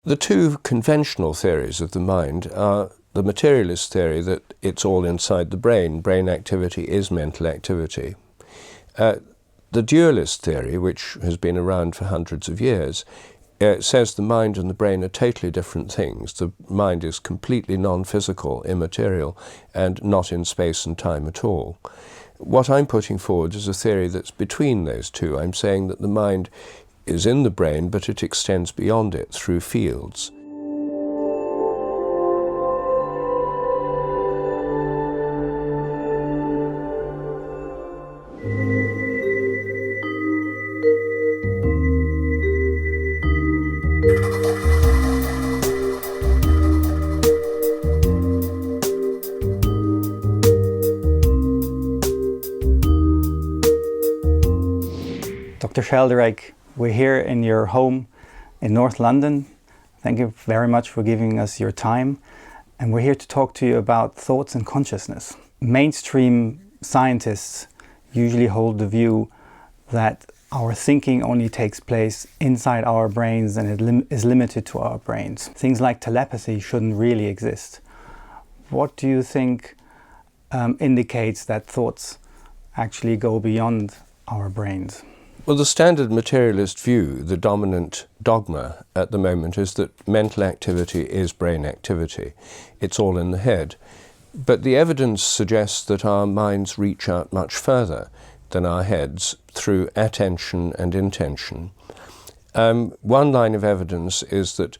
The two conventional theories of the mind are the materialist theory that it's all inside the brain. Brain activity is mental activity. The dualist theory, which has been around for hundreds of years, says the mind and the brain are totally different things. The mind is completely non-physical, immaterial, and not in space and time at all. What I'm putting forward is a theory that's between those two. I'm saying that the mind is in the brain, but it extends beyond it through fields. Dr. Sheldrake, we're here in your home in North London. Thank you very much for giving us your time. And we're here to talk to you about thoughts and consciousness. Mainstream scientists usually hold the view that our thinking only takes place inside our brains and it is limited to our brains. Things like telepathy shouldn't really exist. What do you think indicates that thoughts actually go beyond our brains? Well, the standard materialist view, the dominant dogma at the moment, is that mental activity is brain activity. It's all in the head. But the evidence suggests that our minds reach out much further than our heads through attention and intention. One line of evidence is that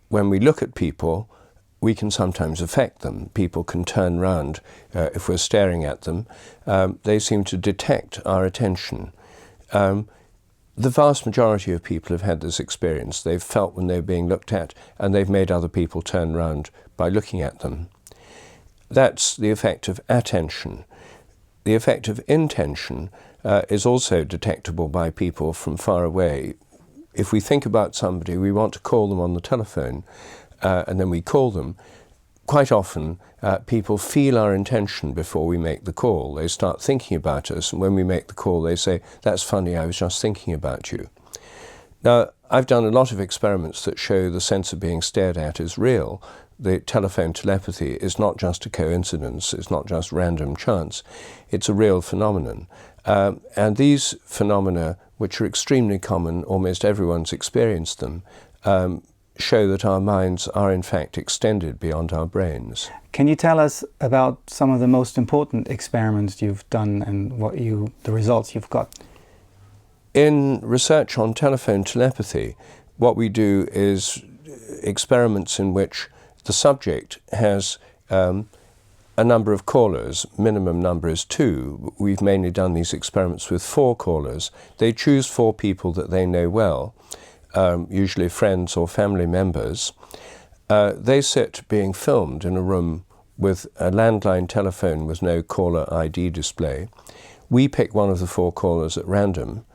when we look at people, we can sometimes affect them. People can turn round if we're staring at them. They seem to detect our attention. The vast majority of people have had this experience. They've felt when they're being looked at, and they've made other people turn round by looking at them. That's the effect of attention. The effect of intention is also detectable by people from far away. If we think about somebody, we want to call them on the telephone, and then we call them. Quite often, people feel our intention before we make the call. They start thinking about us, and when we make the call, they say, "That's funny, I was just thinking about you." Now, I've done a lot of experiments that show the sense of being stared at is real. The telephone telepathy is not just a coincidence, it's not just random chance, it's a real phenomenon. And these phenomena, which are extremely common, almost everyone's experienced them, show that our minds are in fact extended beyond our brains. Can you tell us about some of the most important experiments you've done and the results you've got? In research on telephone telepathy, what we do is experiments in which the subject has a number of callers. Minimum number is 2. We've mainly done these experiments with 4 callers. They choose 4 people that they know well, usually friends or family members. They sit being filmed in a room with a landline telephone with no caller ID display. We pick one of the 4 callers at random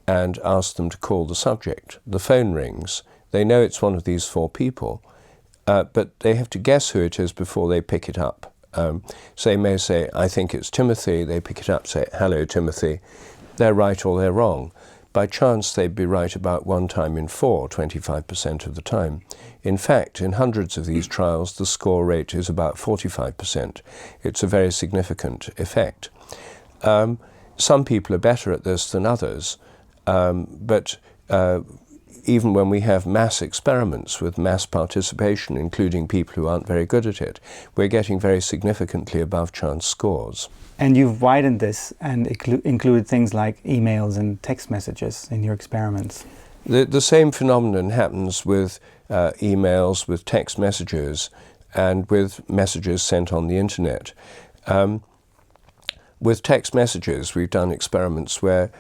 and ask them to call the subject. The phone rings. They know it's one of these 4 people, but they have to guess who it is before they pick it up. So they may say, "I think it's Timothy." They pick it up, say, "Hello, Timothy." They're right or they're wrong. By chance, they'd be right about 1 time in 4, 25% of the time. In fact, in hundreds of these trials, the score rate is about 45%. It's a very significant effect. Some people are better at this than others, but even when we have mass experiments with mass participation, including people who aren't very good at it, we're getting very significantly above chance scores. And you've widened this and included things like emails and text messages in your experiments. The same phenomenon happens with emails, with text messages, and with messages sent on the internet. With text messages, we've done experiments where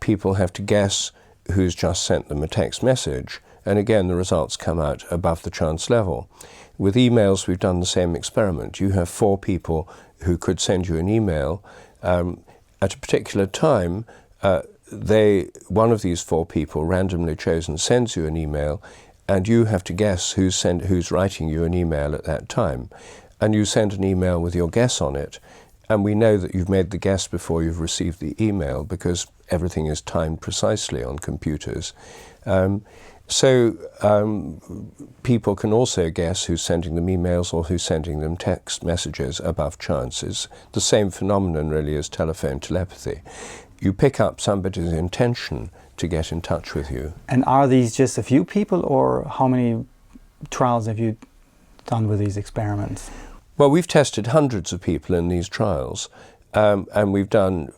people have to guess who's just sent them a text message, and again the results come out above the chance level. With emails, we've done the same experiment. You have 4 people who could send you an email. At a particular time, one of these 4 people, randomly chosen, sends you an email, and you have to guess who's writing you an email at that time. And you send an email with your guess on it, and we know that you've made the guess before you've received the email because everything is timed precisely on computers. So people can also guess who's sending them emails or who's sending them text messages above chance. It's the same phenomenon really as telephone telepathy. You pick up somebody's intention to get in touch with you. And are these just a few people, or how many trials have you done with these experiments? Well, we've tested hundreds of people in these trials, and we've done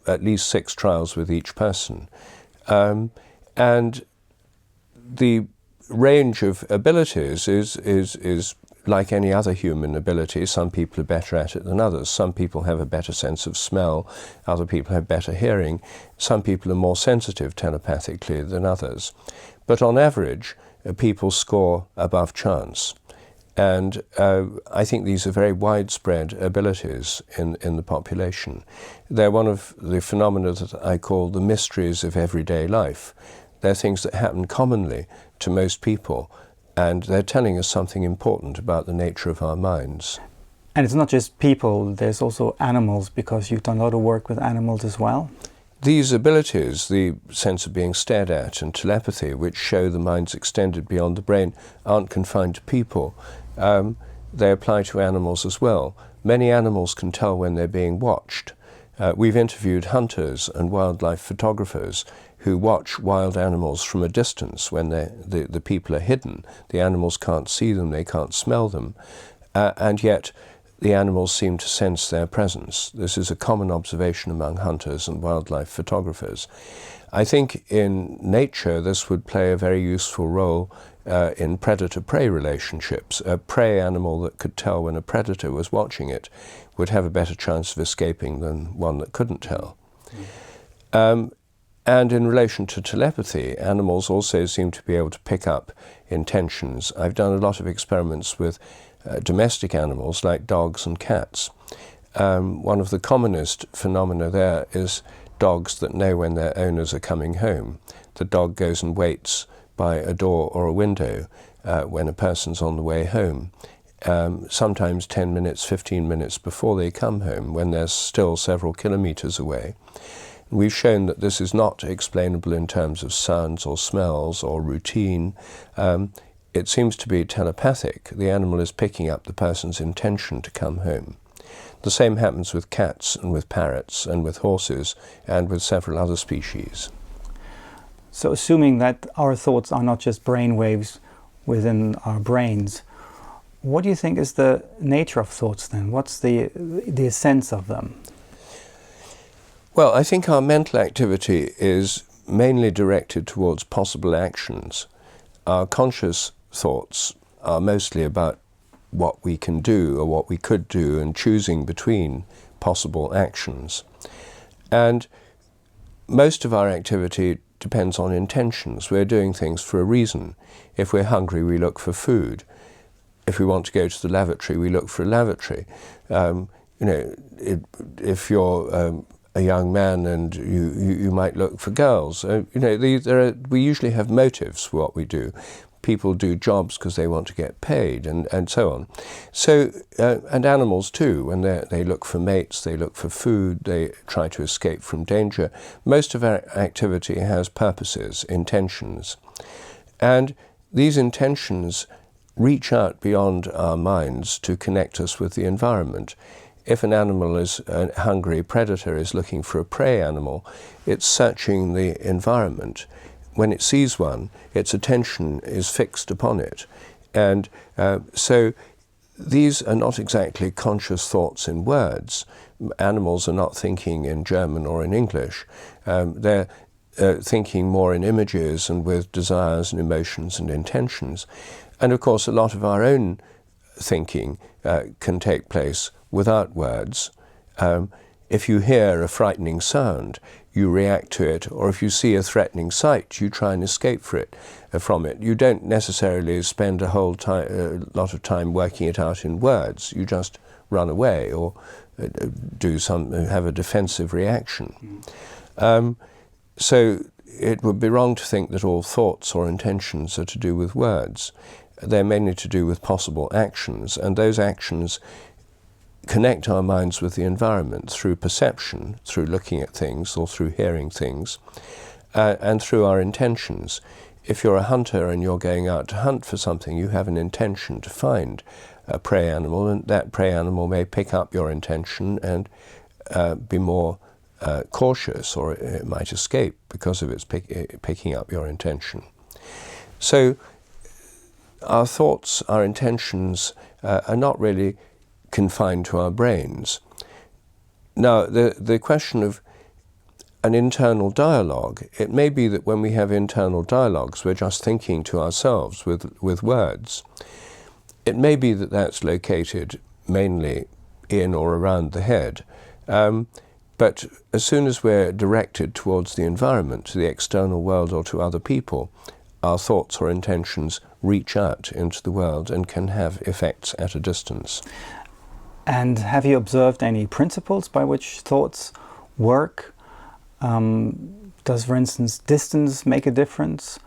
at least 6 trials with each person. And the range of abilities is like any other human ability. Some people are better at it than others. Some people have a better sense of smell, other people have better hearing, some people are more sensitive telepathically than others. But on average, people score above chance. And I think these are very widespread abilities in the population. They're one of the phenomena that I call the mysteries of everyday life. They're things that happen commonly to most people, and they're telling us something important about the nature of our minds. And it's not just people, there's also animals, because you've done a lot of work with animals as well. These abilities, the sense of being stared at and telepathy, which show the mind's extended beyond the brain, aren't confined to people. They apply to animals as well. Many animals can tell when they're being watched. We've interviewed hunters and wildlife photographers who watch wild animals from a distance when the people are hidden. The animals can't see them, they can't smell them, and yet the animals seem to sense their presence. This is a common observation among hunters and wildlife photographers. I think in nature this would play a very useful role in predator-prey relationships. A prey animal that could tell when a predator was watching it would have a better chance of escaping than one that couldn't tell. And in relation to telepathy, animals also seem to be able to pick up intentions. I've done a lot of experiments with domestic animals like dogs and cats. One of the commonest phenomena there is dogs that know when their owners are coming home. The dog goes and waits by a door or a window when a person's on the way home. Sometimes 10 minutes, 15 minutes before they come home, when they're still several kilometers away. We've shown that this is not explainable in terms of sounds or smells or routine. It seems to be telepathic. The animal is picking up the person's intention to come home. The same happens with cats and with parrots and with horses and with several other species. So assuming that our thoughts are not just brain waves within our brains, what do you think is the nature of thoughts then? What's the essence of them? Well, I think our mental activity is mainly directed towards possible actions. Our conscious thoughts are mostly about what we can do or what we could do and choosing between possible actions. And most of our activity depends on intentions. We're doing things for a reason. If we're hungry, we look for food. If we want to go to the lavatory, we look for a lavatory. If you're a young man and you might look for girls. We usually have motives for what we do. People do jobs because they want to get paid and so on. So, and animals too, when they look for mates, they look for food, they try to escape from danger. Most of our activity has purposes, intentions. And these intentions reach out beyond our minds to connect us with the environment. If an animal is a hungry predator is looking for a prey animal, it's searching the environment. When it sees one, its attention is fixed upon it. And so these are not exactly conscious thoughts in words. Animals are not thinking in German or in English. They're thinking more in images and with desires and emotions and intentions. And of course, a lot of our own thinking can take place without words. If you hear a frightening sound, you react to it, or if you see a threatening sight, you try and escape from it. You don't necessarily spend a lot of time working it out in words. You just run away or have a defensive reaction. So it would be wrong to think that all thoughts or intentions are to do with words. They're mainly to do with possible actions, and those actions connect our minds with the environment through perception, through looking at things or through hearing things, and through our intentions. if you're a hunter and you're going out to hunt for something, you have an intention to find a prey animal, and that prey animal may pick up your intention and be more cautious, or it might escape because of its picking up your intention. So our thoughts, our intentions are not really confined to our brains. Now, the question of an internal dialogue, it may be that when we have internal dialogues, we're just thinking to ourselves with words. It may be that that's located mainly in or around the head. But as soon as we're directed towards the environment, to the external world or to other people, our thoughts or intentions reach out into the world and can have effects at a distance. And have you observed any principles by which thoughts work? Does, for instance, distance make a difference,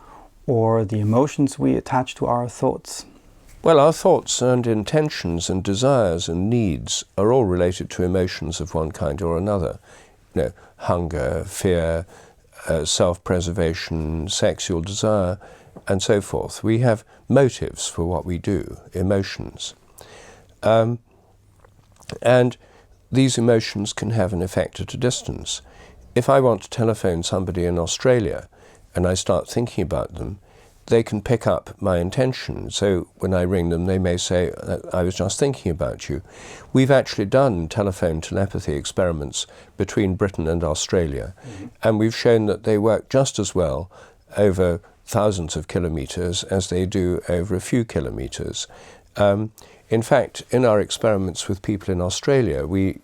or the emotions we attach to our thoughts? Well, our thoughts and intentions and desires and needs are all related to emotions of one kind or another. You know, hunger, fear, self-preservation, sexual desire, and so forth. We have motives for what we do, emotions. And these emotions can have an effect at a distance. If I want to telephone somebody in Australia and I start thinking about them, they can pick up my intention. So when I ring them, they may say, I was just thinking about you. We've actually done telephone telepathy experiments between Britain and Australia, and we've shown that they work just as well over thousands of kilometers as they do over a few kilometers. In fact, in our experiments with people in Australia, we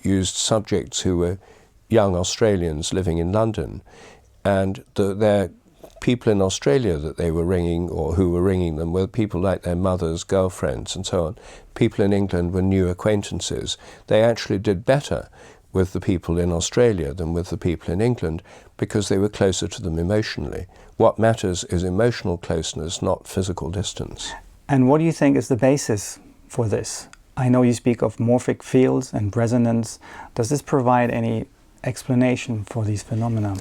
used subjects who were young Australians living in London, and their people in Australia that they were ringing, or who were ringing them, were people like their mothers, girlfriends, and so on. People in England were new acquaintances. They actually did better with the people in Australia than with the people in England because they were closer to them emotionally. What matters is emotional closeness, not physical distance. And what do you think is the basis for this? I know you speak of morphic fields and resonance. Does this provide any explanation for these phenomena?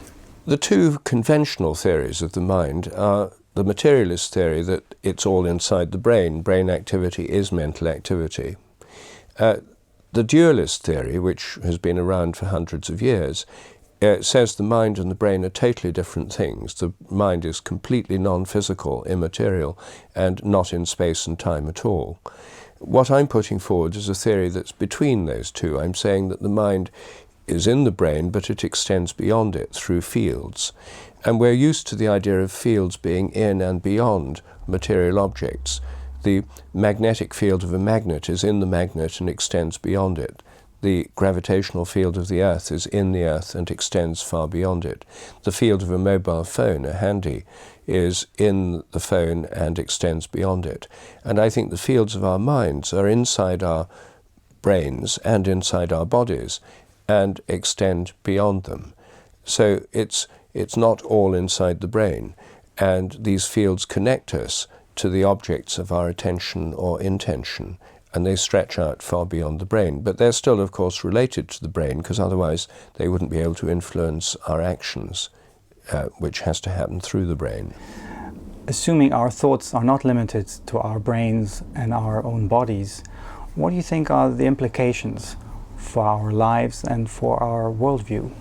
The two conventional theories of the mind are the materialist theory that it's all inside the brain. Brain activity is mental activity. The dualist theory, which has been around for hundreds of years, says the mind and the brain are totally different things. The mind is completely non-physical, immaterial, and not in space and time at all. What I'm putting forward is a theory that's between those two. I'm saying that the mind is in the brain, but it extends beyond it through fields. And we're used to the idea of fields being in and beyond material objects. The magnetic field of a magnet is in the magnet and extends beyond it. The gravitational field of the Earth is in the Earth and extends far beyond it. The field of a mobile phone, a handy, is in the phone and extends beyond it. And I think the fields of our minds are inside our brains and inside our bodies, and extend beyond them. So it's not all inside the brain, and these fields connect us to the objects of our attention or intention, and they stretch out far beyond the brain. But they're still, of course, related to the brain, because otherwise they wouldn't be able to influence our actions, which has to happen through the brain. Assuming our thoughts are not limited to our brains and our own bodies, what do you think are the implications for our lives and for our worldview?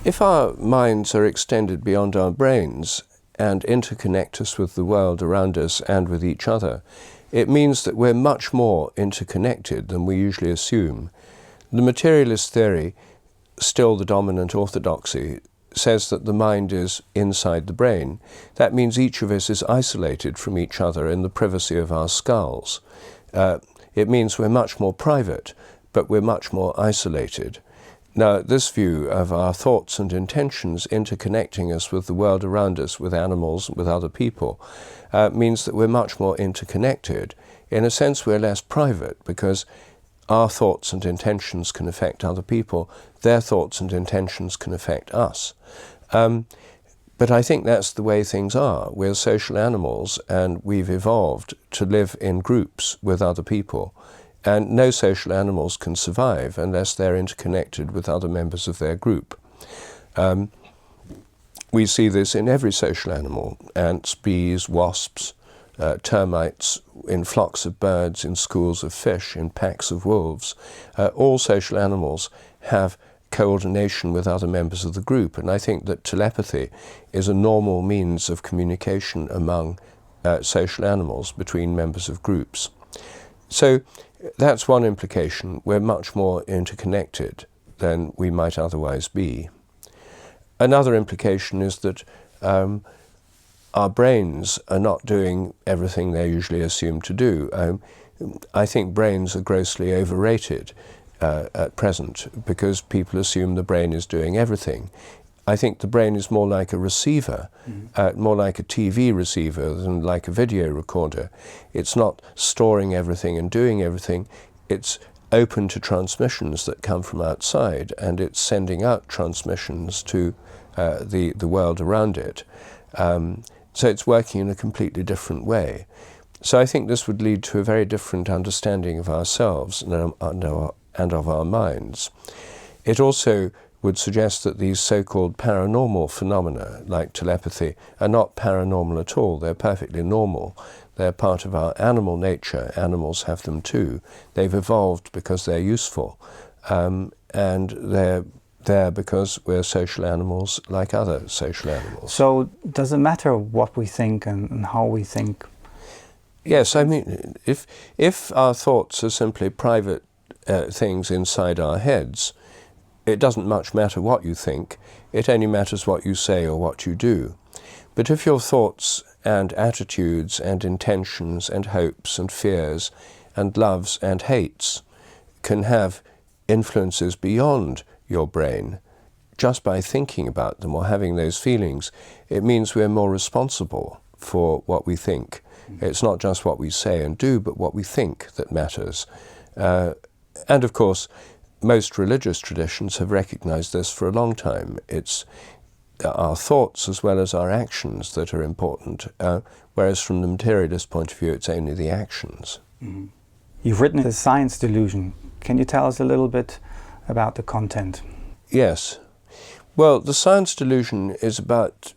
If our minds are extended beyond our brains and interconnect us with the world around us and with each other, it means that we're much more interconnected than we usually assume. The materialist theory, still the dominant orthodoxy, says that the mind is inside the brain. That means each of us is isolated from each other in the privacy of our skulls. It means we're much more private, but we're much more isolated. Now, this view of our thoughts and intentions interconnecting us with the world around us, with animals, with other people, means that we're much more interconnected. In a sense, we're less private, because our thoughts and intentions can affect other people, their thoughts and intentions can affect us. But I think that's the way things are. We're social animals, and we've evolved to live in groups with other people. And no social animals can survive unless they're interconnected with other members of their group. We see this in every social animal: ants, bees, wasps, termites, in flocks of birds, in schools of fish, in packs of wolves. All social animals have coordination with other members of the group, and I think that telepathy is a normal means of communication among social animals between members of groups. So that's one implication. We're much more interconnected than we might otherwise be. Another implication is that our brains are not doing everything they're usually assumed to do. I think brains are grossly overrated at present, because people assume the brain is doing everything. I think the brain is more like a receiver, more like a TV receiver than like a video recorder. It's not storing everything and doing everything. It's open to transmissions that come from outside, and it's sending out transmissions to the world around it. So it's working in a completely different way. So I think this would lead to a very different understanding of ourselves and of our minds. It also would suggest that these so-called paranormal phenomena, like telepathy, are not paranormal at all. They're perfectly normal. They're part of our animal nature. Animals have them too. They've evolved because they're useful, and they're there because we're social animals like other social animals. So does it matter what we think and how we think? Yes, I mean, if our thoughts are simply private things inside our heads, it doesn't much matter what you think. It only matters what you say or what you do. But if your thoughts and attitudes and intentions and hopes and fears and loves and hates can have influences beyond your brain, just by thinking about them or having those feelings, it means we're more responsible for what we think. It's not just what we say and do, but what we think that matters. And of course, most religious traditions have recognized this for a long time. It's our thoughts as well as our actions that are important, whereas from the materialist point of view, it's only the actions. Mm-hmm. You've written The Science Delusion. Can you tell us a little bit about the content? Yes. Well, the Science Delusion is about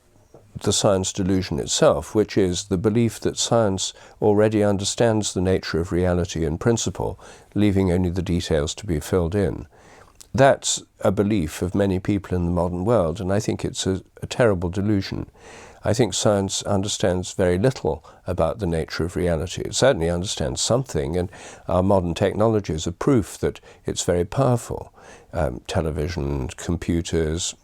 the science delusion itself, which is the belief that science already understands the nature of reality in principle, leaving only the details to be filled in. That's a belief of many people in the modern world, and I think it's a terrible delusion. I think science understands very little about the nature of reality. It certainly understands something, and our modern technologies are proof that it's very powerful. Television, computers,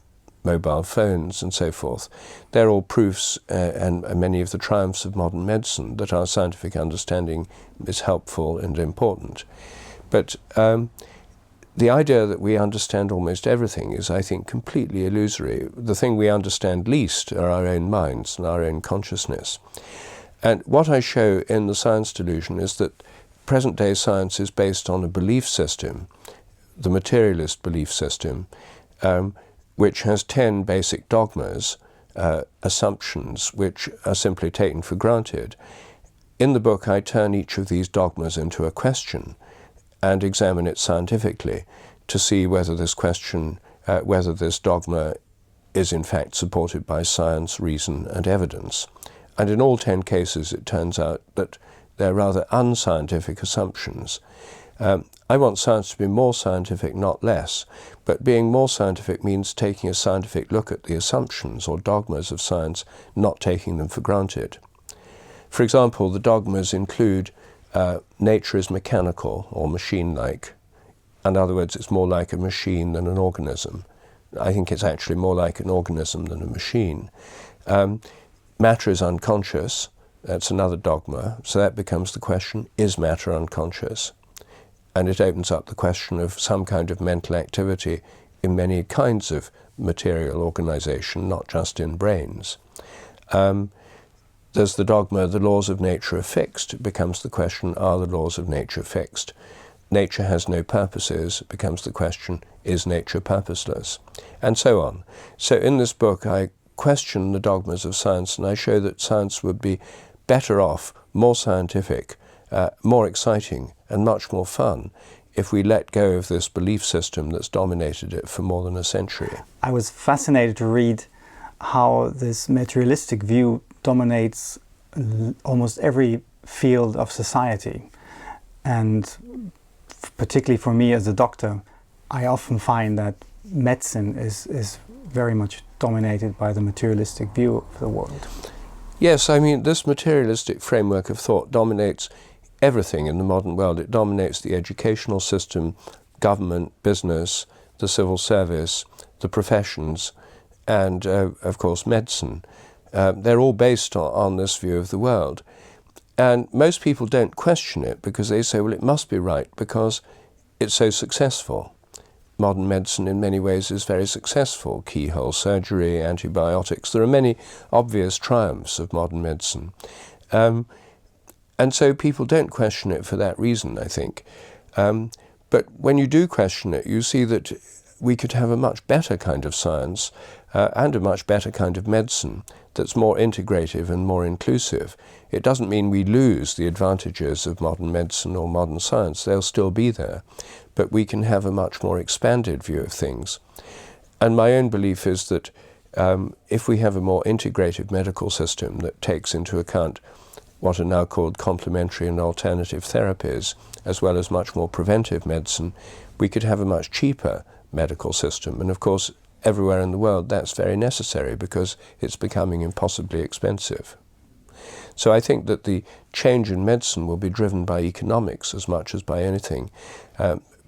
mobile phones and so forth. They're all proofs and many of the triumphs of modern medicine that our scientific understanding is helpful and important. But the idea that we understand almost everything is, I think, completely illusory. The thing we understand least are our own minds and our own consciousness. And what I show in The Science Delusion is that present-day science is based on a belief system, the materialist belief system, which has 10 basic dogmas, assumptions, which are simply taken for granted. In the book, I turn each of these dogmas into a question and examine it scientifically to see whether this question, whether this dogma is in fact supported by science, reason, and evidence. And in all 10 cases, it turns out that they're rather unscientific assumptions. I want science to be more scientific, not less, but being more scientific means taking a scientific look at the assumptions or dogmas of science, not taking them for granted. For example, the dogmas include nature is mechanical or machine-like. In other words, it's more like a machine than an organism. I think it's actually more like an organism than a machine. Matter is unconscious. That's another dogma. So that becomes the question, is matter unconscious? And it opens up the question of some kind of mental activity in many kinds of material organization, not just in brains. There's the dogma, the laws of nature are fixed. It becomes the question, are the laws of nature fixed? Nature has no purposes. It becomes the question, is nature purposeless? And so on. So in this book, I question the dogmas of science, and I show that science would be better off, more scientific, more exciting, and much more fun if we let go of this belief system that's dominated it for more than a century. I was fascinated to read how this materialistic view dominates almost every field of society. And particularly for me as a doctor, I often find that medicine is very much dominated by the materialistic view of the world. Yes, I mean, this materialistic framework of thought dominates everything in the modern world. It dominates the educational system, government, business, the civil service, the professions, and, of course, medicine. They're all based on this view of the world. And most people don't question it because they say, well, it must be right because it's so successful. Modern medicine in many ways is very successful. Keyhole surgery, antibiotics. There are many obvious triumphs of modern medicine. And so people don't question it for that reason, I think. But when you do question it, you see that we could have a much better kind of science and a much better kind of medicine that's more integrative and more inclusive. It doesn't mean we lose the advantages of modern medicine or modern science. They'll still be there. But we can have a much more expanded view of things. And my own belief is that if we have a more integrative medical system that takes into account what are now called complementary and alternative therapies, as well as much more preventive medicine, we could have a much cheaper medical system. And of course, everywhere in the world that's very necessary because it's becoming impossibly expensive. So I think that the change in medicine will be driven by economics as much as by anything.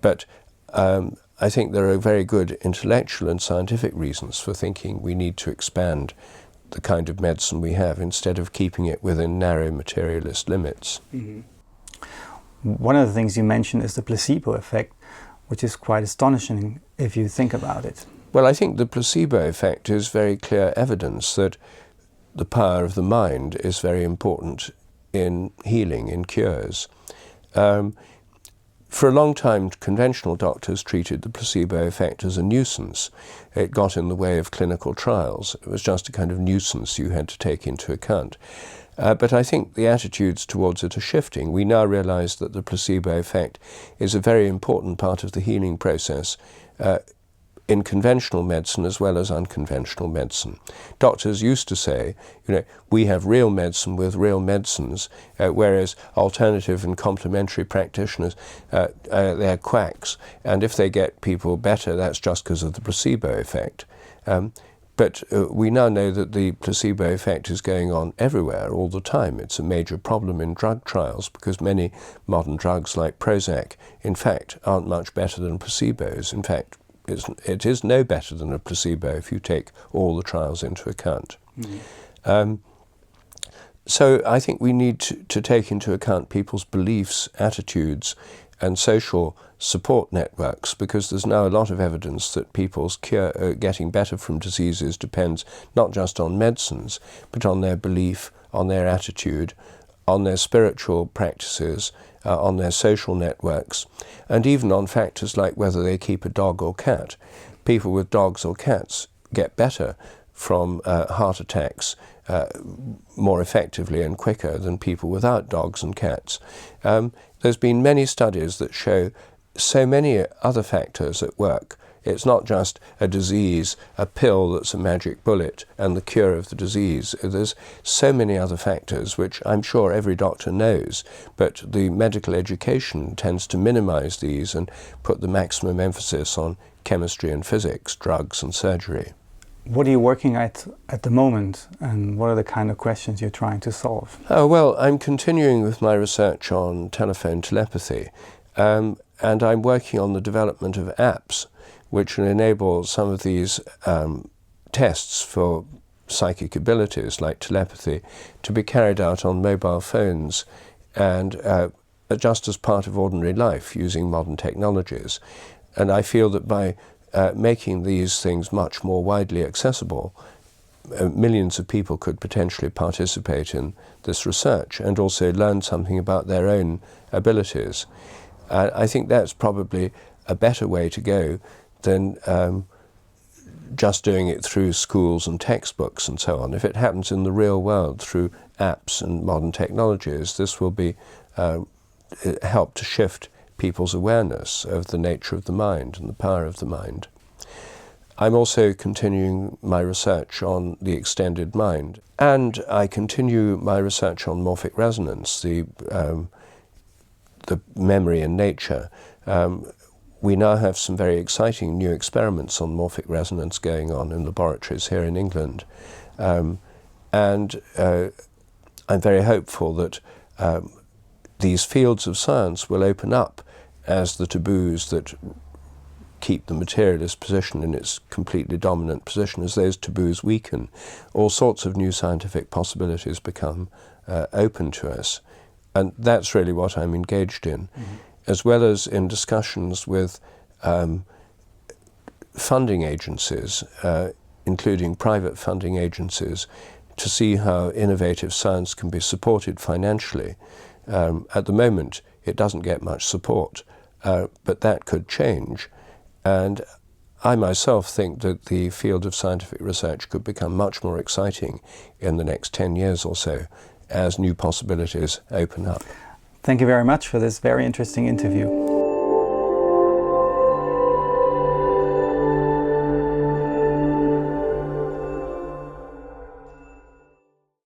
But I think there are very good intellectual and scientific reasons for thinking we need to expand the kind of medicine we have instead of keeping it within narrow materialist limits. Mm-hmm. One of the things you mentioned is the placebo effect, which is quite astonishing if you think about it. Well, I think the placebo effect is very clear evidence that the power of the mind is very important in healing, in cures. For a long time, conventional doctors treated the placebo effect as a nuisance. It got in the way of clinical trials. It was just a kind of nuisance you had to take into account. But I think the attitudes towards it are shifting. We now realize that the placebo effect is a very important part of the healing process in conventional medicine as well as unconventional medicine. Doctors used to say, we have real medicine with real medicines, whereas alternative and complementary practitioners, they're quacks. And if they get people better, that's just because of the placebo effect. But we now know that the placebo effect is going on everywhere all the time. It's a major problem in drug trials because many modern drugs like Prozac, in fact, aren't much better than placebos. In fact, it is no better than a placebo if you take all the trials into account. Mm-hmm. So I think we need to take into account people's beliefs, attitudes, and social support networks, because there's now a lot of evidence that people's getting better from diseases depends not just on medicines, but on their belief, on their attitude, on their spiritual practices, on their social networks, and even on factors like whether they keep a dog or cat. People with dogs or cats get better from heart attacks more effectively and quicker than people without dogs and cats. There's been many studies that show so many other factors at work. It's not just a disease, a pill that's a magic bullet and the cure of the disease. There's so many other factors which I'm sure every doctor knows, but the medical education tends to minimize these and put the maximum emphasis on chemistry and physics, drugs and surgery. What are you working at the moment, and what are the kind of questions you're trying to solve? Oh, well, I'm continuing with my research on telephone telepathy, and I'm working on the development of apps which will enable some of these tests for psychic abilities like telepathy to be carried out on mobile phones and just as part of ordinary life using modern technologies. And I feel that by making these things much more widely accessible, millions of people could potentially participate in this research and also learn something about their own abilities. I think that's probably a better way to go than just doing it through schools and textbooks and so on. If it happens in the real world through apps and modern technologies, this will be help to shift people's awareness of the nature of the mind and the power of the mind. I'm also continuing my research on the extended mind, and I continue my research on morphic resonance, the memory in nature. We now have some very exciting new experiments on morphic resonance going on in laboratories here in England. And I'm very hopeful that these fields of science will open up as the taboos that keep the materialist position in its completely dominant position, as those taboos weaken. All sorts of new scientific possibilities become open to us. And that's really what I'm engaged in, as well as in discussions with funding agencies, including private funding agencies, to see how innovative science can be supported financially. At the moment, it doesn't get much support, but that could change. And I myself think that the field of scientific research could become much more exciting in the next 10 years or so as new possibilities open up. Thank you very much for this very interesting interview.